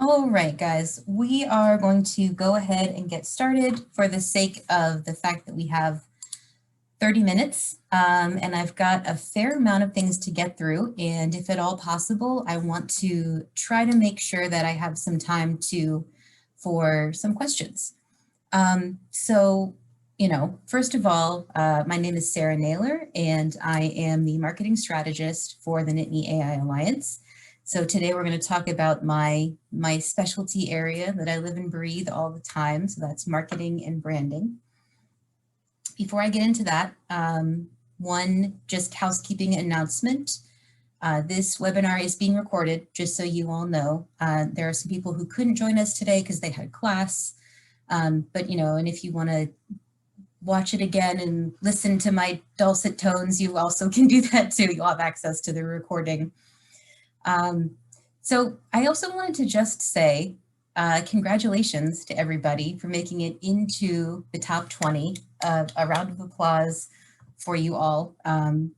All right, guys, we are going to go ahead and get started for the sake of the fact that we have 30 minutes and I've got a fair amount of things to get through. And if at all possible, I want to try to make sure that I have some time for some questions. First of all, my name is Sarah Naylor, and I am the marketing strategist for the Nittany AI Alliance. So today we're going to talk about my specialty area that I live and breathe all the time. So that's marketing and branding. Before I get into that, one just housekeeping announcement. This webinar is being recorded, just so you all know. There are some people who couldn't join us today because they had class. And if you want to watch it again and listen to my dulcet tones, you also can do that too. You'll have access to the recording. So I also wanted to just say congratulations to everybody for making it into the top 20. A round of applause for you all.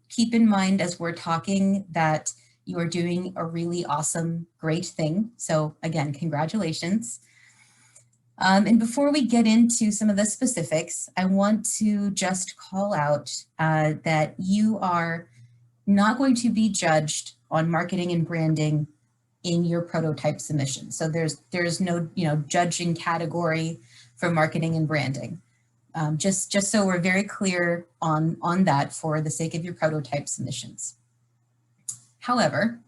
Keep in mind as we're talking that you are doing a really awesome, great thing. So again, congratulations. And before we get into some of the specifics, I want to just call out that you are not going to be judged on marketing and branding in your prototype submission. So there's no judging category for marketing and branding. Just so we're very clear on that for the sake of your prototype submissions. However,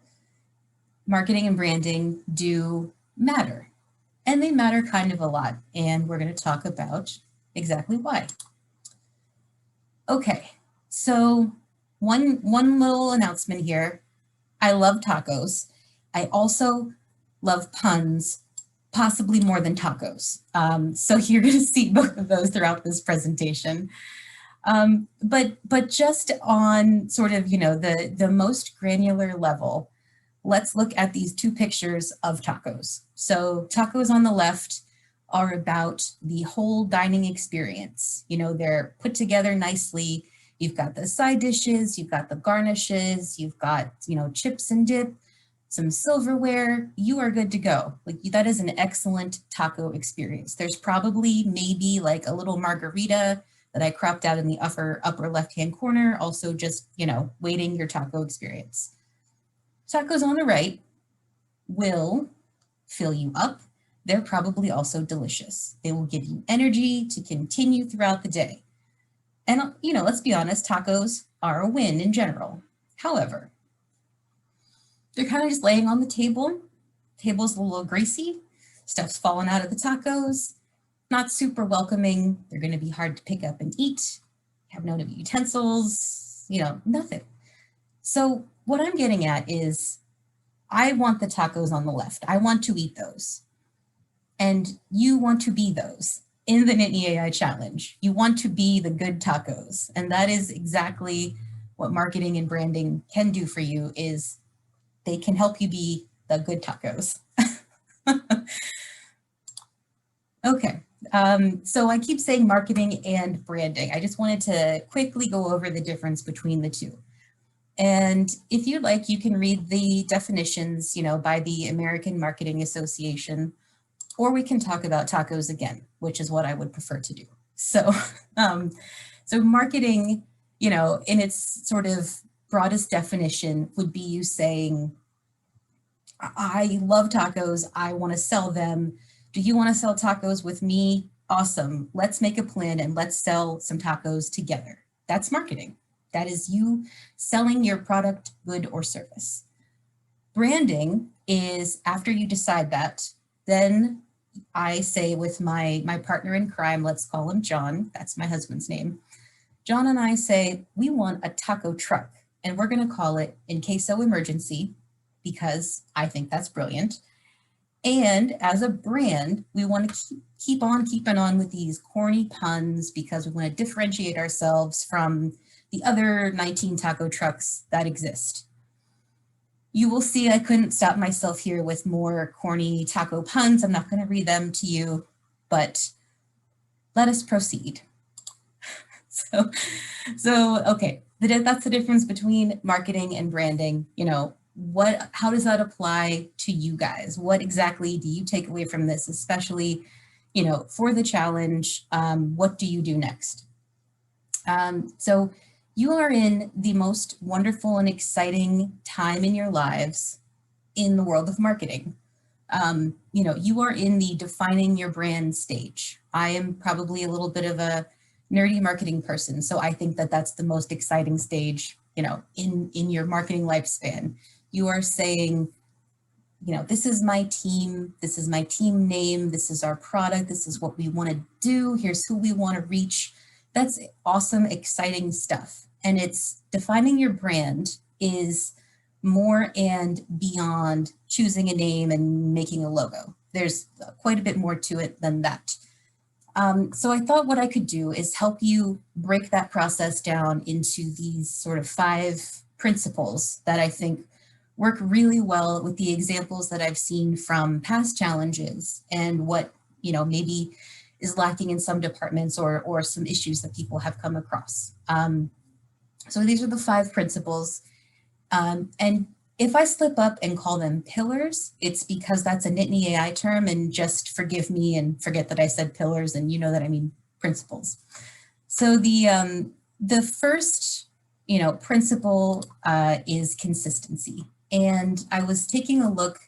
marketing and branding do matter, and they matter kind of a lot, and we're going to talk about exactly why. Okay, so one little announcement here. I love tacos. I also love puns, possibly more than tacos. So you're going to see both of those throughout this presentation. But just on sort of, the most granular level, let's look at these two pictures of tacos. So tacos on the left are about the whole dining experience. They're put together nicely. You've got the side dishes, you've got the garnishes, you've got, chips and dip, some silverware, you are good to go. Like, that is an excellent taco experience. There's probably maybe like a little margarita that I cropped out in the upper left-hand corner, also just, waiting your taco experience. Tacos on the right will fill you up. They're probably also delicious. They will give you energy to continue throughout the day. And, let's be honest, tacos are a win in general. However, they're kind of just laying on the table. Table's a little greasy. Stuff's falling out of the tacos. Not super welcoming. They're going to be hard to pick up and eat. Have no utensils, nothing. So what I'm getting at is I want the tacos on the left. I want to eat those. And you want to be those in the Nittany AI Challenge. You want to be the good tacos. And that is exactly what marketing and branding can do for you, is they can help you be the good tacos. Okay, so I keep saying marketing and branding. I just wanted to quickly go over the difference between the two. And if you'd like, you can read the definitions, by the American Marketing Association, or we can talk about tacos again, which is what I would prefer to do. So, so marketing, in its sort of broadest definition would be you saying, I love tacos, I want to sell them. Do you want to sell tacos with me? Awesome. Let's make a plan and let's sell some tacos together. That's marketing. That is you selling your product, good, or service. Branding is after you decide that, then I say with my partner in crime, let's call him John, that's my husband's name. John and I say, we want a taco truck, and we're going to call it In Queso Emergency, because I think that's brilliant. And as a brand, we want to keep on keeping on with these corny puns because we want to differentiate ourselves from the other 19 taco trucks that exist. You will see I couldn't stop myself here with more corny taco puns. I'm not going to read them to you, but let us proceed. So okay, that's the difference between marketing and branding. how does that apply to you guys? What exactly do you take away from this, especially, for the challenge? What do you do next? So you are in the most wonderful and exciting time in your lives in the world of marketing. You are in the defining your brand stage. I am probably a little bit of a nerdy marketing person, so I think that that's the most exciting stage, in your marketing lifespan. You are saying, this is my team name, this is our product, this is what we want to do, here's who we want to reach. That's awesome, exciting stuff. And it's defining your brand is more and beyond choosing a name and making a logo. There's quite a bit more to it than that. So I thought what I could do is help you break that process down into these sort of 5 principles that I think work really well with the examples that I've seen from past challenges and what, maybe is lacking in some departments or some issues that people have come across. So these are the 5 principles. And if I slip up and call them pillars, it's because that's a Nittany AI term, and just forgive me and forget that I said pillars, and you know that I mean principles. So the first, principle is consistency. And I was taking a look,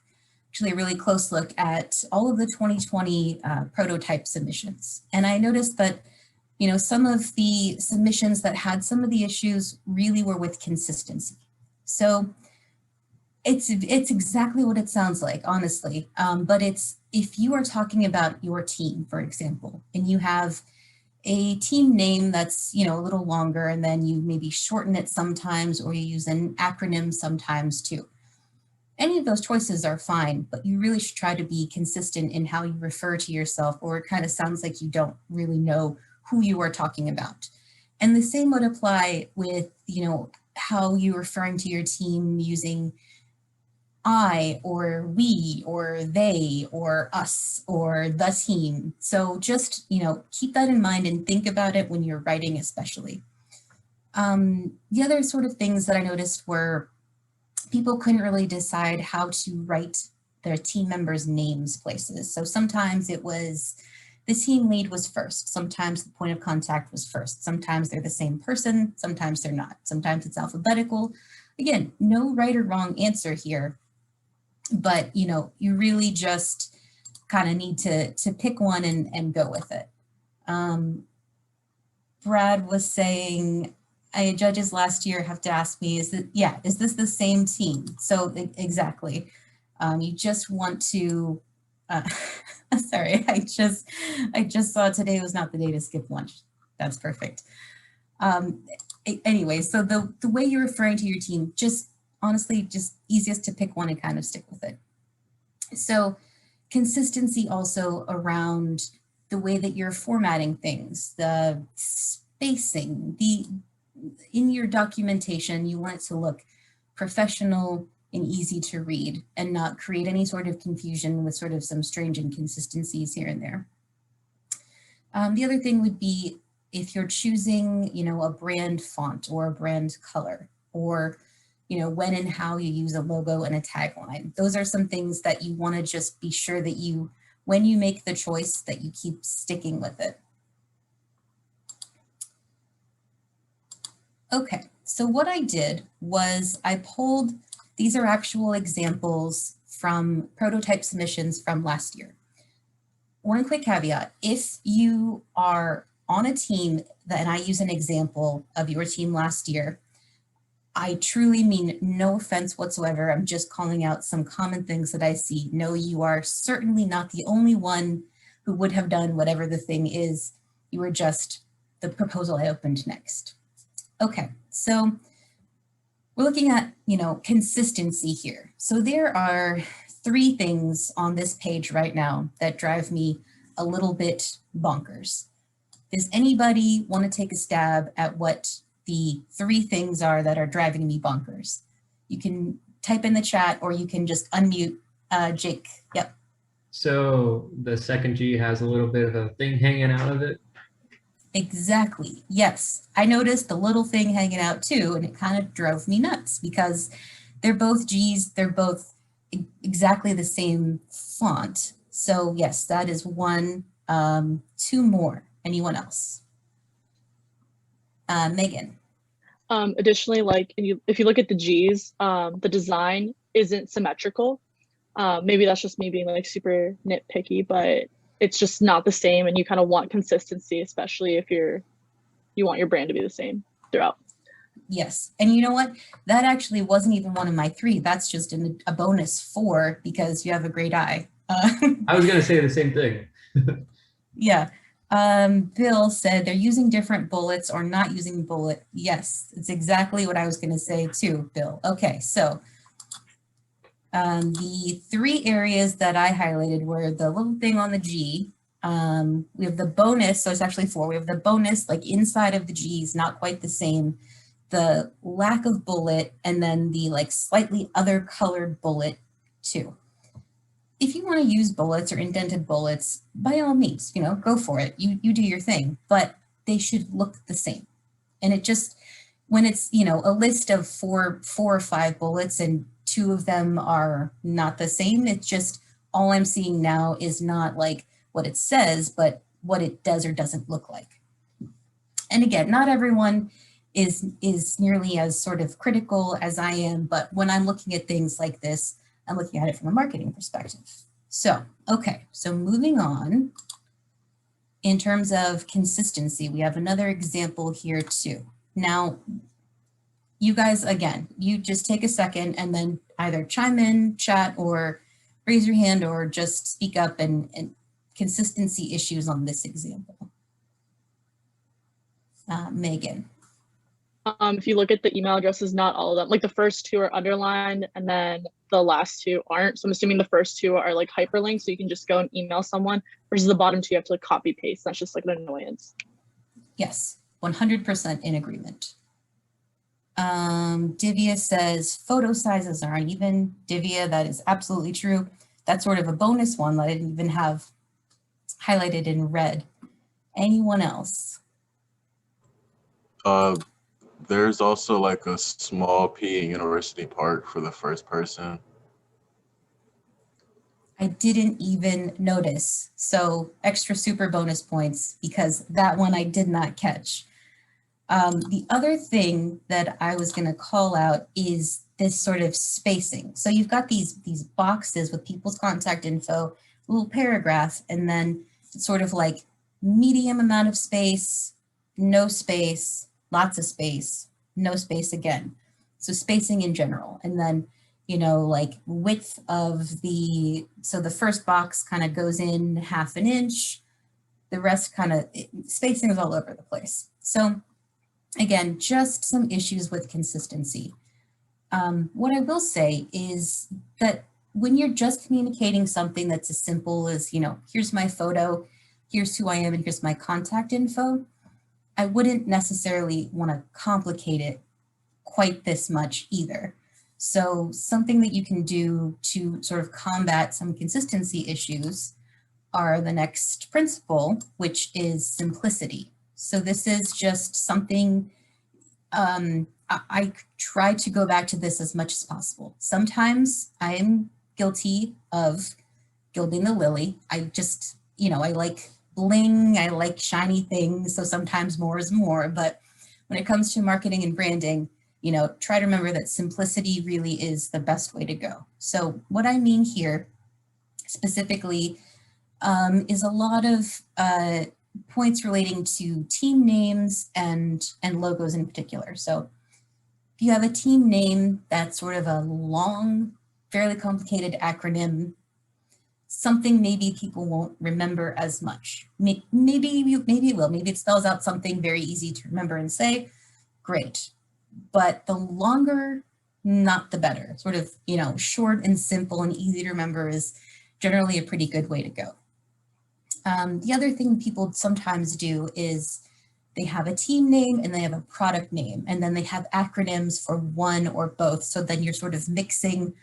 actually a really close look at all of the 2020 prototype submissions. And I noticed that, some of the submissions that had some of the issues really were with consistency. So it's exactly what it sounds like, honestly. But it's, if you are talking about your team, for example, and you have a team name that's, a little longer, and then you maybe shorten it sometimes, or you use an acronym sometimes too. Any of those choices are fine, but you really should try to be consistent in how you refer to yourself, or it kind of sounds like you don't really know who you are talking about. And the same would apply with, how you're referring to your team using I, or we, or they, or us, or the team. So just, keep that in mind and think about it when you're writing, especially. The other sort of things that I noticed were people couldn't really decide how to write their team members' names places. So sometimes it was the team lead was first. Sometimes the point of contact was first. Sometimes they're the same person. Sometimes they're not. Sometimes it's alphabetical. Again, no right or wrong answer here, but you really just kind of need to pick one and go with it. Brad was saying, judges last year have to ask me, is this the same team? So exactly. You just want to, sorry, I just saw today was not the day to skip lunch. That's perfect. Anyway, so the way you're referring to your team, just honestly, just easiest to pick one and kind of stick with it. So consistency also around the way that you're formatting things, the spacing, in your documentation, you want it to look professional and easy to read and not create any sort of confusion with sort of some strange inconsistencies here and there. The other thing would be if you're choosing, a brand font or a brand color, or, when and how you use a logo and a tagline. Those are some things that you want to just be sure that when you make the choice, that you keep sticking with it. Okay, so what I did was I pulled, these are actual examples from prototype submissions from last year. One quick caveat, if you are on a team, and I use an example of your team last year, I truly mean no offense whatsoever. I'm just calling out some common things that I see. No, you are certainly not the only one who would have done whatever the thing is. You are just the proposal I opened next. Okay, so we're looking at, consistency here. So there are 3 things on this page right now that drive me a little bit bonkers. Does anybody want to take a stab at what the 3 things are that are driving me bonkers? You can type in the chat, or you can just unmute. Jake, yep. So the second G has a little bit of a thing hanging out of it. Exactly. Yes. I noticed the little thing hanging out too, and it kind of drove me nuts because they're both G's, they're both exactly the same font. So yes, that is one. Two more. Anyone else? Megan. Additionally, like if you look at the G's, the design isn't symmetrical. Maybe that's just me being like super nitpicky, but it's just not the same, and you kind of want consistency, especially if you want your brand to be the same throughout. Yes, and you know what? That actually wasn't even one of my three. That's just a bonus 4 because you have a great eye. I was gonna say the same thing. Yeah. Bill said they're using different bullets or not using bullet. Yes, it's exactly what I was going to say too, Bill. Okay, so the 3 areas that I highlighted were the little thing on the G. We have the bonus, so it's actually 4. We have the bonus, like inside of the G is not quite the same. The lack of bullet, and then the like slightly other colored bullet too. If you want to use bullets or indented bullets, by all means, go for it. You do your thing, but they should look the same. And it just, when it's, a list of four or 5 bullets and 2 of them are not the same, it's just, all I'm seeing now is not like what it says, but what it does or doesn't look like. And again, not everyone is nearly as sort of critical as I am, but when I'm looking at things like this, I'm looking at it from a marketing perspective. So, okay, so moving on, in terms of consistency, we have another example here too. Now, you guys, again, you just take a second and then either chime in, chat, or raise your hand, or just speak up and consistency issues on this example. Megan. If you look at the email addresses, not all of them, like the first 2 are underlined and then the last 2 aren't. So I'm assuming the first 2 are like hyperlinks, so you can just go and email someone, versus the bottom 2 you have to like copy paste. That's just like an annoyance. Yes, 100% in agreement. Divya says photo sizes aren't even. Divya, that is absolutely true. That's sort of a bonus one that I didn't even have highlighted in red. Anyone else? There's also like a small P in University Park for the first person. I didn't even notice. So extra super bonus points because that one I did not catch. The other thing that I was going to call out is this sort of spacing. So you've got these boxes with people's contact info, a little paragraph, and then sort of like medium amount of space, no space, lots of space, no space again. So spacing in general. And then, like width of so the first box kind of goes in 1/2 inch, the rest spacing is all over the place. So again, just some issues with consistency. What I will say is that when you're just communicating something that's as simple as, here's my photo, here's who I am, and here's my contact info, I wouldn't necessarily want to complicate it quite this much either. So something that you can do to sort of combat some consistency issues are the next principle, which is simplicity. So this is just something, I try to go back to this as much as possible. Sometimes I'm guilty of gilding the lily. I just, I like bling, I like shiny things, so sometimes more is more. But when it comes to marketing and branding, try to remember that simplicity really is the best way to go. So what I mean here specifically is a lot of points relating to team names and logos in particular. So if you have a team name that's sort of a long, fairly complicated acronym, something maybe people won't remember as much. Maybe it will. Maybe it spells out something very easy to remember and say, great. But the longer, not the better. Sort of, short and simple and easy to remember is generally a pretty good way to go. The other thing people sometimes do is they have a team name and they have a product name, and then they have acronyms for one or both. So then you're sort of mixing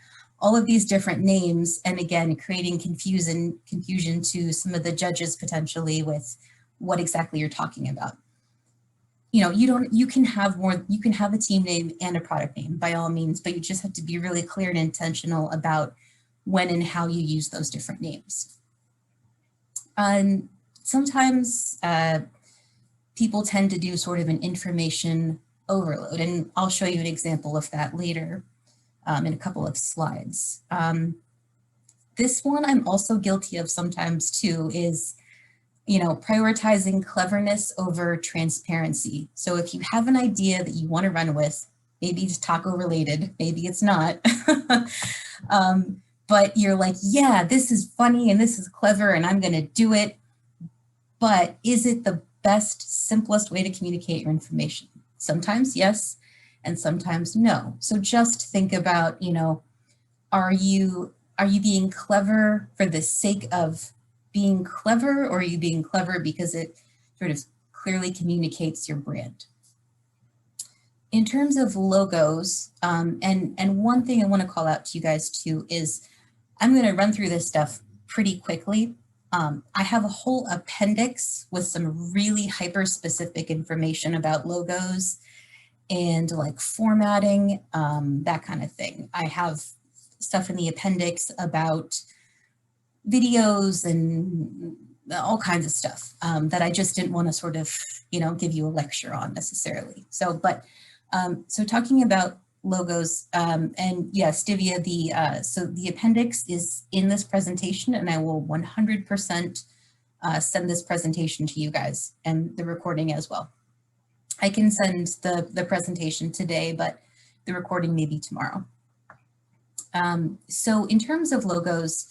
all of these different names, and again, creating confusion to some of the judges potentially with what exactly you're talking about. you can have a team name and a product name by all means, but you just have to be really clear and intentional about when and how you use those different names. And sometimes people tend to do sort of an information overload, and I'll show you an example of that later in a couple of slides. This one I'm also guilty of sometimes too is, prioritizing cleverness over transparency. So if you have an idea that you want to run with, maybe it's taco related, maybe it's not, but you're like, yeah, this is funny and this is clever and I'm going to do it. But is it the best, simplest way to communicate your information? Sometimes yes, and sometimes no. So just think about, are you being clever for the sake of being clever, or are you being clever because it sort of clearly communicates your brand? In terms of logos, and one thing I want to call out to you guys too is I'm going to run through this stuff pretty quickly. I have a whole appendix with some really hyper-specific information about logos and like formatting, that kind of thing. I have stuff in the appendix about videos and all kinds of stuff that I just didn't want to sort of, give you a lecture on necessarily. So talking about logos, and yes, Divya, so the appendix is in this presentation, and I will 100% send this presentation to you guys and the recording as well. I can send the presentation today, but the recording may be tomorrow. So in terms of logos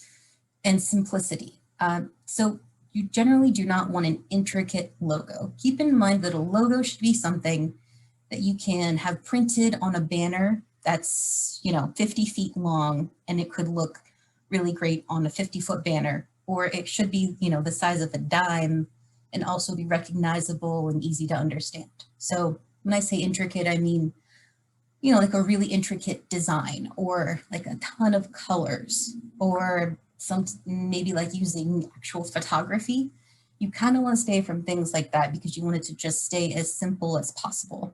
and simplicity, so you generally do not want an intricate logo. Keep in mind that a logo should be something that you can have printed on a banner that's 50 feet long, and it could look really great on a 50-foot banner, or it should be the size of a dime and also be recognizable and easy to understand. So when I say intricate, I mean like a really intricate design, or like a ton of colors, or maybe like using actual photography. You kind of want to stay from things like that because you want it to just stay as simple as possible.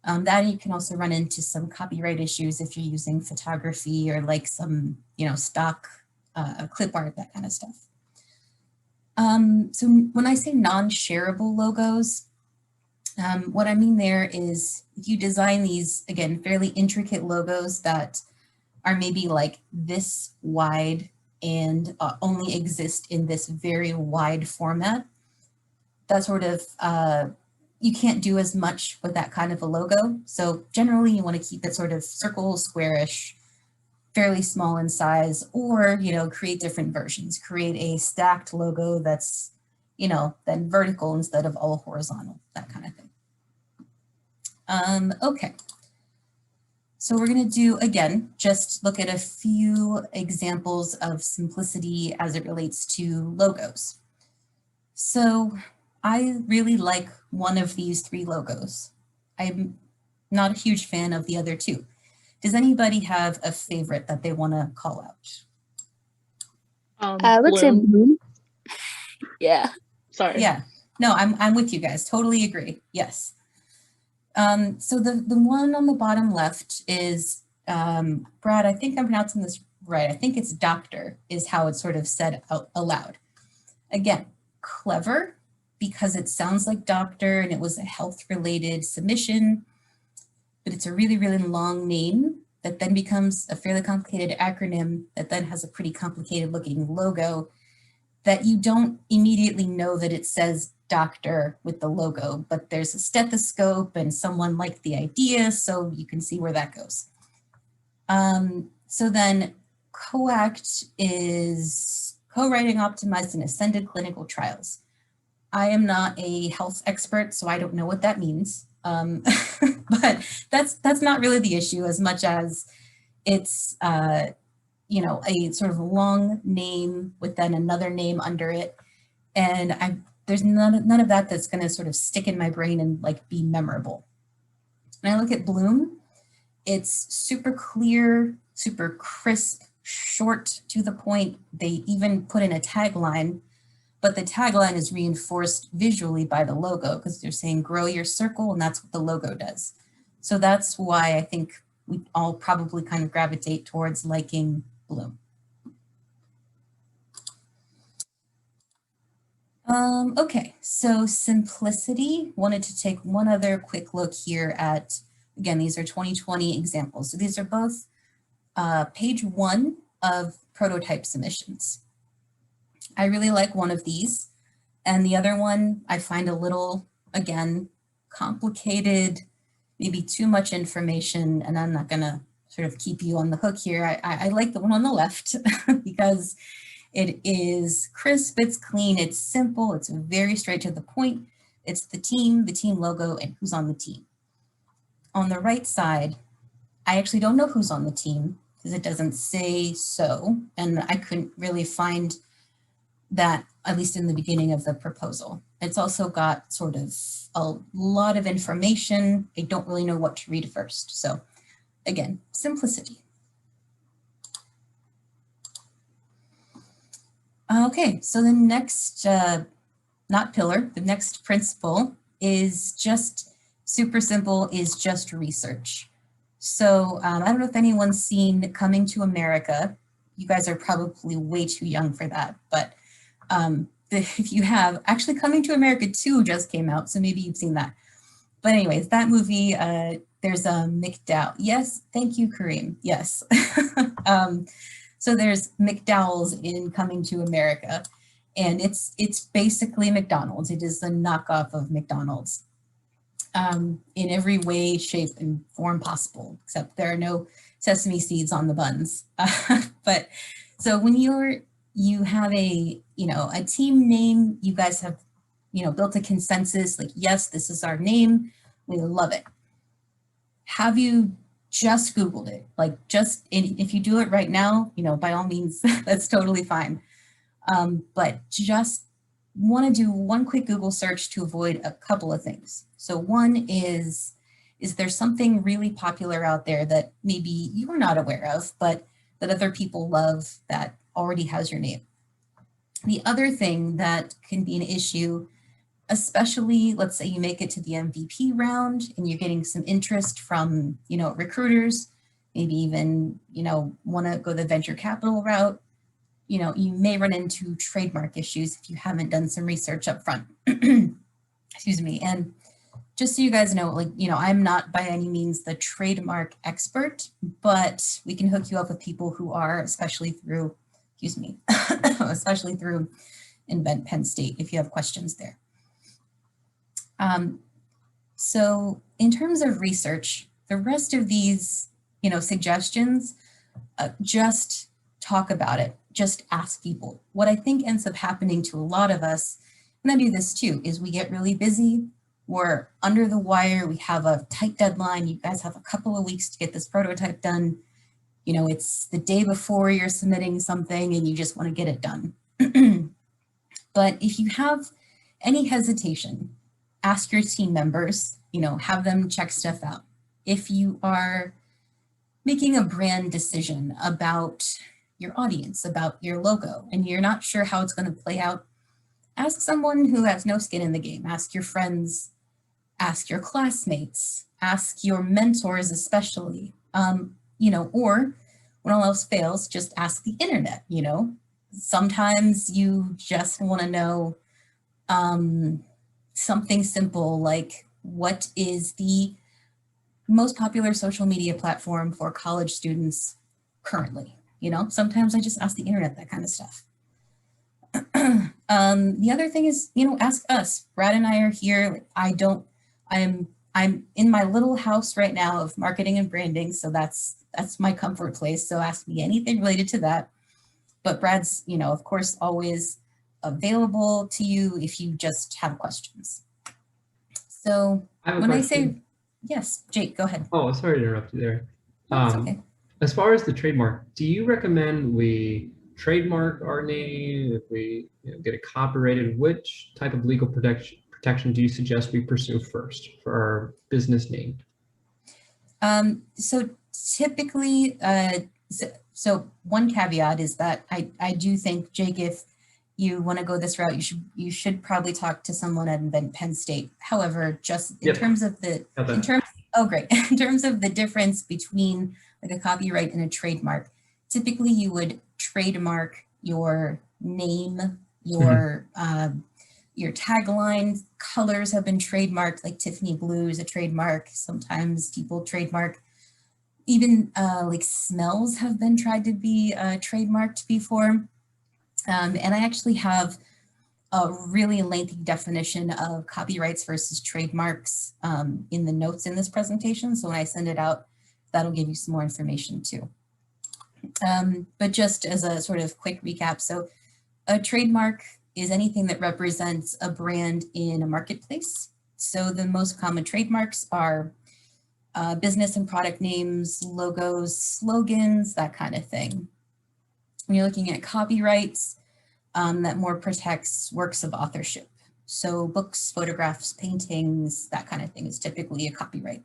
That you can also run into some copyright issues if you're using photography or like some, stock clip art, that kind of stuff. So when I say non-shareable logos, what I mean there is if you design these, again, fairly intricate logos that are maybe like this wide and only exist in this very wide format, that sort of, you can't do as much with that kind of a logo. So generally you want to keep it sort of circle, squarish, fairly small in size, or, create different versions. Create a stacked logo that's, then vertical instead of all horizontal, that kind of thing. Okay. So we're going to do, again, just look at a few examples of simplicity as it relates to logos. So I really like one of these three logos. I'm not a huge fan of the other two. Does anybody have a favorite that they want to call out? Let's say Bloom. Bloom. Yeah. Sorry. Yeah, no, I'm with you guys. Totally agree. Yes. So the one on the bottom left is, Brad, I think I'm pronouncing this right. I think it's doctor is how it's sort of said out aloud. Again, clever because it sounds like doctor and it was a health related submission, but it's a really, really long name that then becomes a fairly complicated acronym that then has a pretty complicated looking logo that you don't immediately know that it says doctor with the logo, but there's a stethoscope and someone liked the idea, so you can see where that goes. So then COACT is co-writing optimized and ascended clinical trials. I am not a health expert, so I don't know what that means. But that's not really the issue as much as it's a sort of long name with then another name under it. And there's none of that that's going to sort of stick in my brain and like be memorable. When I look at Bloom, it's super clear, super crisp, short, to the point. They even put in a tagline but the tagline is reinforced visually by the logo because they're saying grow your circle, and that's what the logo does. So that's why I think we all probably kind of gravitate towards liking Bloom. Okay, so simplicity. Wanted to take one other quick look here at, again, these are 2020 examples. So these are both page 1 of prototype submissions. I really like one of these, and the other one I find a little, again, complicated, maybe too much information, and I'm not gonna sort of keep you on the hook here. I like the one on the left because it is crisp, it's clean, it's simple, it's very straight to the point. It's the team logo, and who's on the team. On the right side, I actually don't know who's on the team because it doesn't say so, and I couldn't really find that, at least in the beginning of the proposal. It's also got sort of a lot of information. I don't really know what to read first. So again, simplicity. Okay, so the next, not pillar, the next principle is just super simple, is just research. So I don't know if anyone's seen Coming to America. You guys are probably way too young for that, but if you have, actually Coming to America 2 just came out, so maybe you've seen that. But anyways, that movie, there's a McDowell. Yes, thank you, Kareem. Yes. So there's McDowell's in Coming to America, and it's basically McDonald's. It is the knockoff of McDonald's in every way, shape, and form possible, except there are no sesame seeds on the buns. But so when you have a team name, you guys have, built a consensus, like, yes, this is our name. We love it. Have you just Googled it? Like, if you do it right now, by all means, that's totally fine. But just want to do one quick Google search to avoid a couple of things. So one is there something really popular out there that maybe you are not aware of, but that other people love that already has your name? The other thing that can be an issue, especially let's say you make it to the MVP round and you're getting some interest from, recruiters, maybe even, want to go the venture capital route, you may run into trademark issues if you haven't done some research up front. Excuse me. And just so you guys know, I'm not by any means the trademark expert, but we can hook you up with people who are, especially through Invent Penn State if you have questions there. So in terms of research, the rest of these, suggestions, just talk about it, just ask people. What I think ends up happening to a lot of us, and I do this too, is we get really busy, we're under the wire, we have a tight deadline, you guys have a couple of weeks to get this prototype done. It's the day before you're submitting something and you just want to get it done. But if you have any hesitation, ask your team members, have them check stuff out. If you are making a brand decision about your audience, about your logo, and you're not sure how it's going to play out, ask someone who has no skin in the game. Ask your friends, ask your classmates, ask your mentors especially, or when all else fails, just ask the internet, Sometimes you just want to know something simple like, what is the most popular social media platform for college students currently? Sometimes I just ask the internet that kind of stuff. The other thing is, ask us. Brad and I are here. I'm in my little house right now of marketing and branding, so that's my comfort place. So ask me anything related to that. But Brad's, of course, always available to you if you just have questions. So when I say, yes, Jake, go ahead. Oh, sorry to interrupt you there. That's okay. As far as the trademark, do you recommend we trademark our name if we get it copyrighted? Which type of legal protection do you suggest we pursue first for our business name? So typically, so one caveat is that I do think, Jake, if you want to go this route, you should probably talk to someone at Penn State. However, just in Yep. terms of the in terms of the difference between like a copyright and a trademark, typically you would trademark your name, your tagline. Colors have been trademarked, like Tiffany blue is a trademark. Sometimes people trademark. Even like smells have been tried to be trademarked before. And I actually have a really lengthy definition of copyrights versus trademarks in the notes in this presentation. So when I send it out, that'll give you some more information too. But just as a sort of quick recap, so a trademark is anything that represents a brand in a marketplace. So the most common trademarks are business and product names, logos, slogans, that kind of thing. When you're looking at copyrights, that more protects works of authorship. So books, photographs, paintings, that kind of thing is typically a copyright.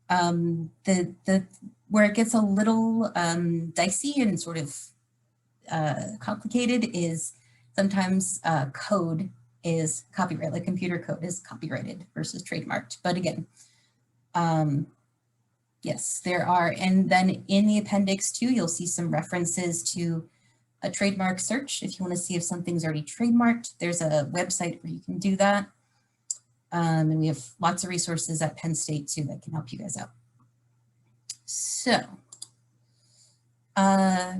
Where it gets a little dicey and sort of complicated is sometimes code is copyright, like computer code is copyrighted versus trademarked. But again, yes, there are. And then in the appendix too, you'll see some references to a trademark search. If you want to see if something's already trademarked, there's a website where you can do that. And we have lots of resources at Penn State too that can help you guys out. So,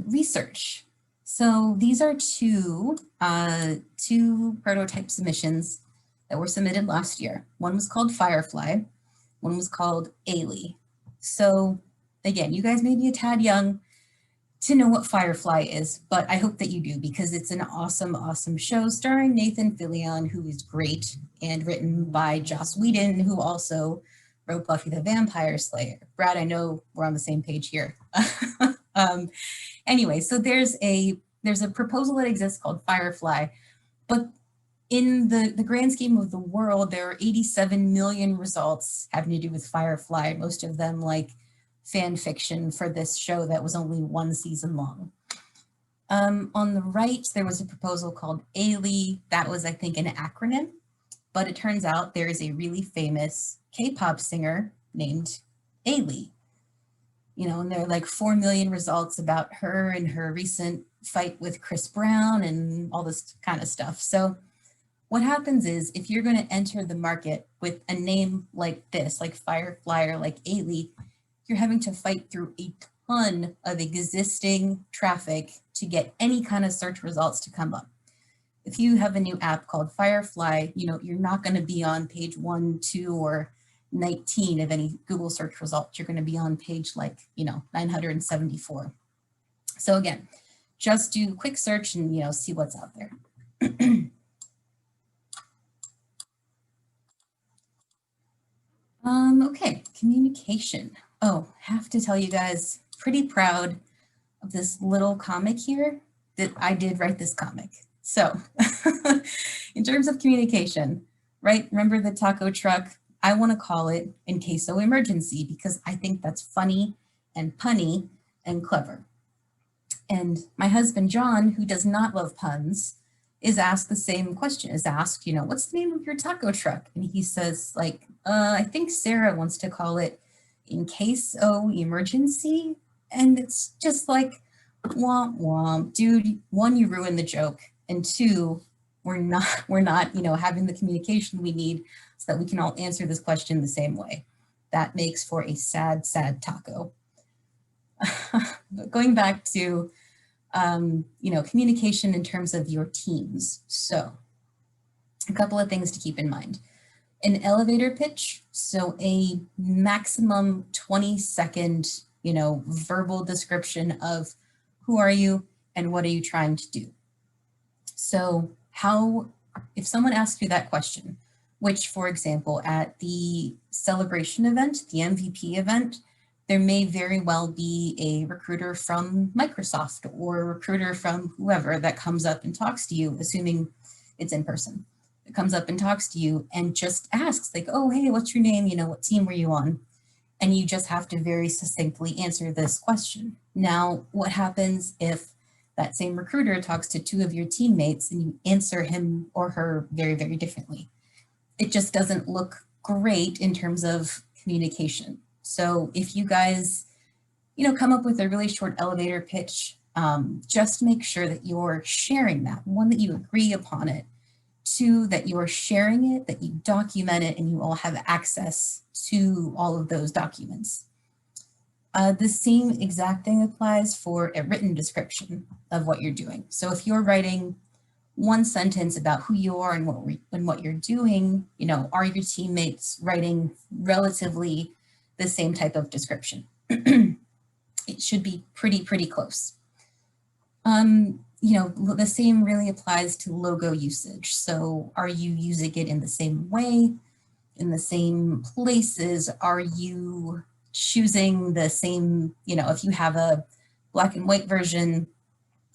research. So these are two prototype submissions that were submitted last year. One was called Firefly, one was called Ailey. So again, you guys may be a tad young to know what Firefly is, but I hope that you do because it's an awesome, awesome show starring Nathan Fillion, who is great, and written by Joss Whedon, who also wrote Buffy the Vampire Slayer. Brad, I know we're on the same page here. Anyway, so there's a proposal that exists called Firefly, but in the grand scheme of the world, there are 87 million results having to do with Firefly, most of them like fan fiction for this show that was only 1 season long. On the right, there was a proposal called Ailey. That was, I think, an acronym, but it turns out there is a really famous K-pop singer named Ailey. You know, and there are like 4 million results about her and her recent fight with Chris Brown and all this kind of stuff. So what happens is if you're going to enter the market with a name like this, like Firefly or like Ailey, you're having to fight through a ton of existing traffic to get any kind of search results to come up. If you have a new app called Firefly, you know, you're not going to be on page 1, 2, or 19 of any Google search results. You're going to be on page like, you know, 974. So again, just do a quick search and, you know, see what's out there. Okay, communication. Oh, have to tell you guys, pretty proud of this little comic here that I did write this comic. So in terms of communication, right? Remember the taco truck? I want to call it In Queso Emergency because I think that's funny and punny and clever. And my husband, John, who does not love puns, is asked the same question, is asked, you know, what's the name of your taco truck? And he says like, I think Sarah wants to call it In Queso Emergency. And it's just like, womp womp, dude, 1, you ruined the joke. And 2, we're not, you know, having the communication we need so that we can all answer this question the same way. That makes for a sad, sad taco. But going back to, you know, communication in terms of your teams. So a couple of things to keep in mind. An elevator pitch, so a maximum 20-second, you know, verbal description of who are you and what are you trying to do. So if someone asks you that question, which for example, at the celebration event, the MVP event, there may very well be a recruiter from Microsoft or a recruiter from whoever that comes up and talks to you, assuming it's in person. It comes up and talks to you and just asks like, oh, hey, what's your name? You know, what team were you on? And you just have to very succinctly answer this question. Now, what happens if that same recruiter talks to two of your teammates and you answer him or her very, very differently. It just doesn't look great in terms of communication. So if you guys, come up with a really short elevator pitch, just make sure that you're sharing that. One, that you agree upon it. Two, that you are sharing it, that you document it, and you all have access to all of those documents. The same exact thing applies for a written description of what you're doing. So if you're writing one sentence about who you are and what you're doing, are your teammates writing relatively the same type of description? It should be pretty close. The same really applies to logo usage. So are you using it in the same way, in the same places? Are you choosing the same, if you have a black and white version,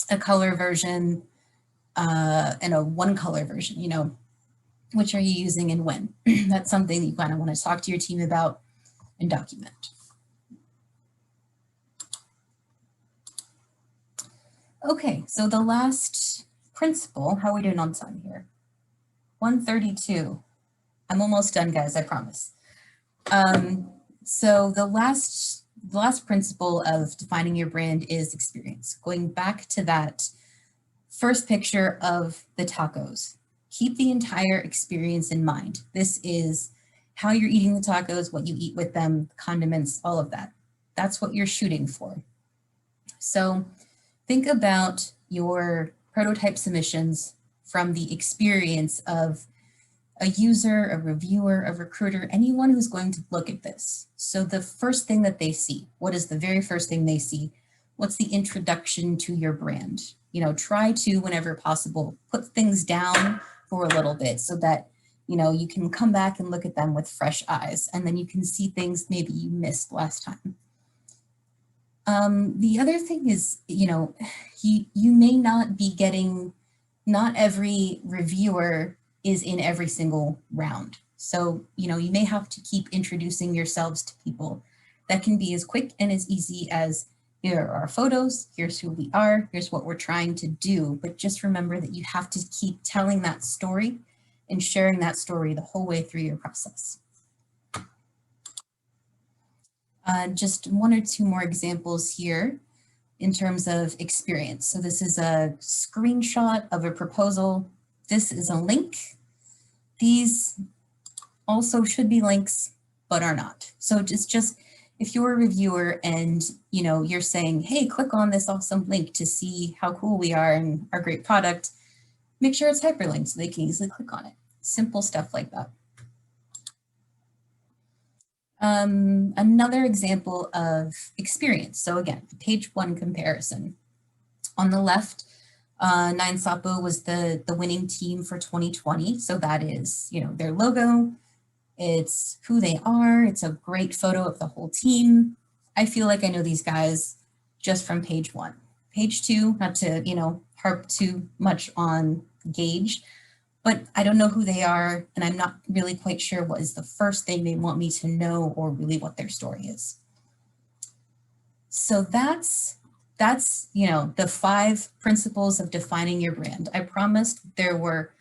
a color version, and a one color version, which are you using and when? That's something that you kind of want to talk to your team about and document. Okay, so the last principle, how are we doing on time here? 1:32. I'm almost done, guys, I promise. So the last principle of defining your brand is experience. Going back to that first picture of the tacos, keep the entire experience in mind. This is how you're eating the tacos, what you eat with them, condiments, all of that. That's what you're shooting for. So think about your prototype submissions from the experience of a user, a reviewer, a recruiter, anyone who's going to look at this. So the first thing that they see, what is the very first thing they see? What's the introduction to your brand? Try to, whenever possible, put things down for a little bit so that, you can come back and look at them with fresh eyes, and then you can see things maybe you missed last time. The other thing is, you may not be getting, not every reviewer is in every single round. So, you may have to keep introducing yourselves to people. That can be as quick and as easy as, here are our photos, here's who we are, here's what we're trying to do. But just remember that you have to keep telling that story and sharing that story the whole way through your process. Just one or two more examples here in terms of experience. So this is a screenshot of a proposal. This is a link. These also should be links, but are not. So just if you're a reviewer and you're saying, hey, click on this awesome link to see how cool we are and our great product, make sure it's hyperlinked so they can easily click on it. Simple stuff like that. Another example of experience. So again, page one comparison. On the left, Nine Sapo was the winning team for 2020. So that is, their logo. It's who they are. It's a great photo of the whole team. I feel like I know these guys just from page one. Page two, not to, harp too much on Gage, but I don't know who they are, and I'm not really quite sure what is the first thing they want me to know or really what their story is. So that's the 5 principles of defining your brand. I promised there were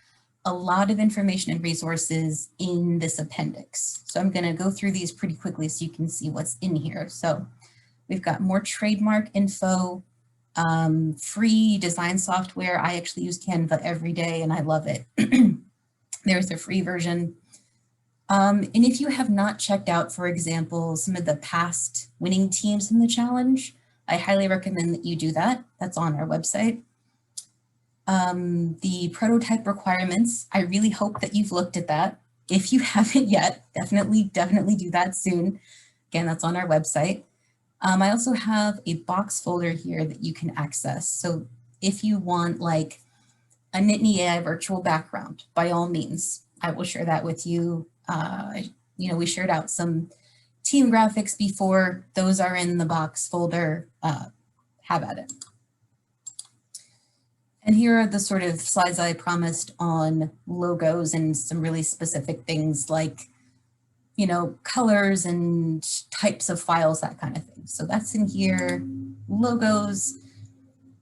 a lot of information and resources in this appendix. So I'm going to go through these pretty quickly so you can see what's in here. So we've got more trademark info, free design software. I actually use Canva every day and I love it. There's the free version. And if you have not checked out, for example, some of the past winning teams in the challenge, I highly recommend that you do that. That's on our website. The prototype requirements, I really hope that you've looked at that. If you haven't yet, definitely do that soon. Again, that's on our website. I also have a box folder here that you can access. So if you want like a Nittany AI virtual background, by all means, I will share that with you. We shared out some team graphics before. Those are in the box folder. Have at it. And here are the sort of slides I promised on logos and some really specific things like, colors and types of files, that kind of thing. So that's in here. Logos.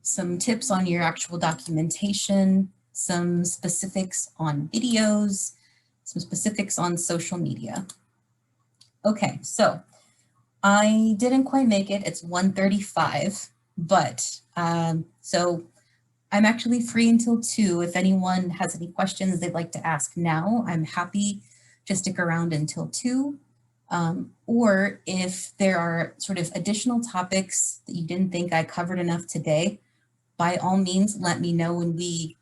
some tips on your actual documentation, some specifics on videos, some specifics on social media. Okay, so I didn't quite make it. It's 1:35, but so I'm actually free until 2. If anyone has any questions they'd like to ask now, I'm happy to stick around until 2. Or if there are sort of additional topics that you didn't think I covered enough today, by all means, let me know and we,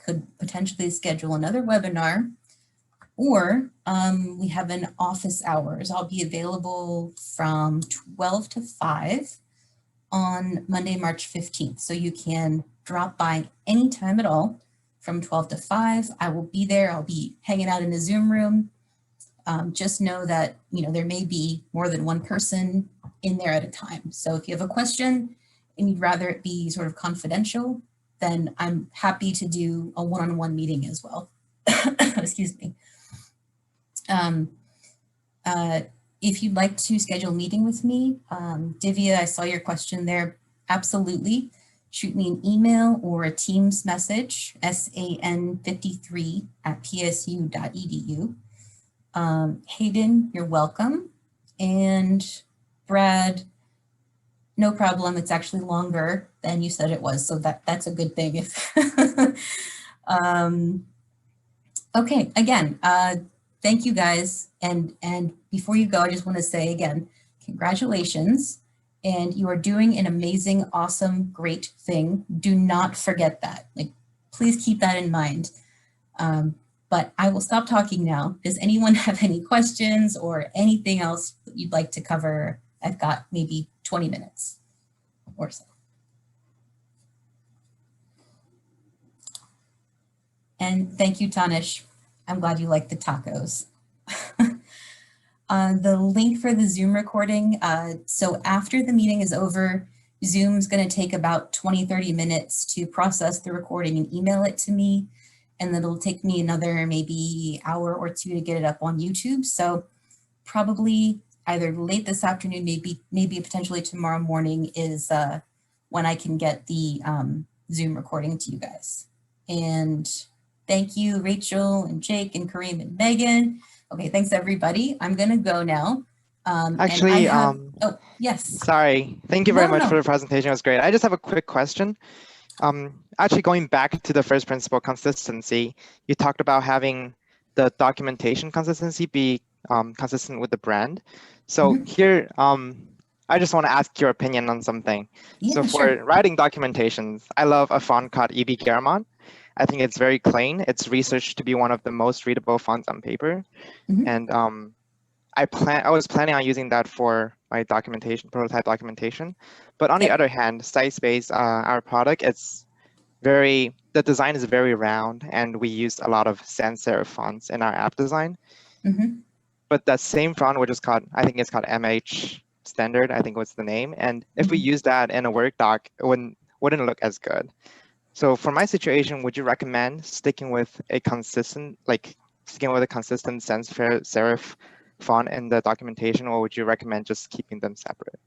could potentially schedule another webinar. Or we have an office hours. I'll be available from 12 to 5 on Monday, March 15th. So you can drop by anytime at all from 12 to 5. I will be there. I'll be hanging out in a Zoom room. Just know that, there may be more than one person in there at a time. So if you have a question and you'd rather it be sort of confidential, then I'm happy to do a one-on-one meeting as well. Excuse me. If you'd like to schedule a meeting with me, Divya, I saw your question there. Absolutely. Shoot me an email or a Teams message, san53@psu.edu. Hayden, you're welcome. And Brad, no problem. It's actually longer than you said it was, so that's a good thing. Okay, again, thank you guys. And before you go, I just want to say again, congratulations. And you are doing an amazing, awesome, great thing. Do not forget that. Please keep that in mind. But I will stop talking now. Does anyone have any questions or anything else that you'd like to cover? I've got maybe 20 minutes or so. And thank you, Tanish. I'm glad you like the tacos. The link for the Zoom recording. So after the meeting is over, Zoom's going to take about 20-30 minutes to process the recording and email it to me. And then it'll take me another maybe hour or 2 to get it up on YouTube. So probably either late this afternoon, maybe potentially tomorrow morning is when I can get the Zoom recording to you guys. And thank you, Rachel and Jake and Kareem and Megan. Okay, thanks everybody. I'm gonna go now. Actually, oh, yes. Sorry. Thank you very much for the presentation. It was great. I just have a quick question. Actually, going back to the first principle, consistency, you talked about having the documentation consistency be consistent with the brand. So here, I just want to ask your opinion on something. Yeah, so for writing documentations, I love a font called EB Garamond. I think it's very clean. It's researched to be one of the most readable fonts on paper. And I was planning on using that for my documentation, prototype documentation. But on the other hand, SciSpace, our product, the design is very round, and we used a lot of sans serif fonts in our app design. But that same font, which is called, I think it's called MH Standard, I think was the name. And if we use that in a Word doc, it wouldn't look as good. So for my situation, would you recommend sticking with a consistent sans serif font in the documentation, or would you recommend just keeping them separate?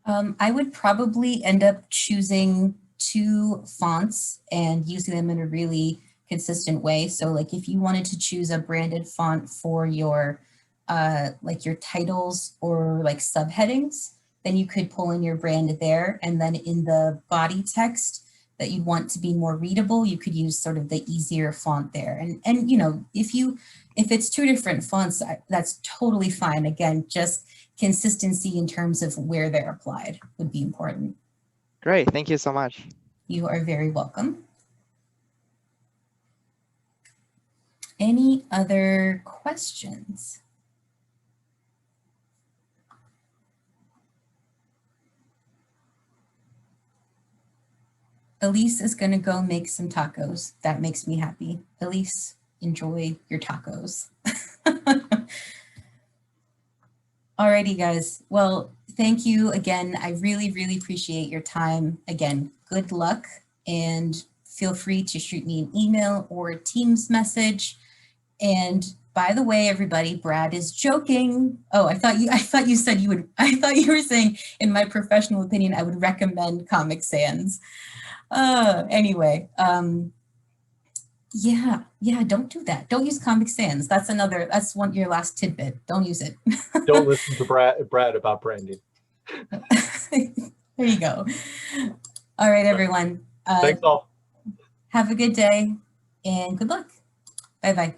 I would probably end up choosing 2 fonts and using them in a really consistent way. So if you wanted to choose a branded font for your your titles or subheadings, then you could pull in your brand there. And then in the body text that you'd want to be more readable, you could use sort of the easier font there. And if it's 2 different fonts, that's totally fine. Again, just consistency in terms of where they're applied would be important. Great, thank you so much. You are very welcome. Any other questions? Elise is going to go make some tacos. That makes me happy. Elise, enjoy your tacos. Alrighty, guys. Well, thank you again. I really, really appreciate your time. Again, good luck, and feel free to shoot me an email or a Teams message. And by the way, everybody, Brad is joking. Oh, I thought you said you would, I thought you were saying, in my professional opinion, I would recommend Comic Sans. Anyway, yeah, don't do that. Don't use Comic Sans. That's your last tidbit. Don't use it. Don't listen to Brad about branding. There you go. All right, everyone. Thanks all. Have a good day and good luck. Bye-bye.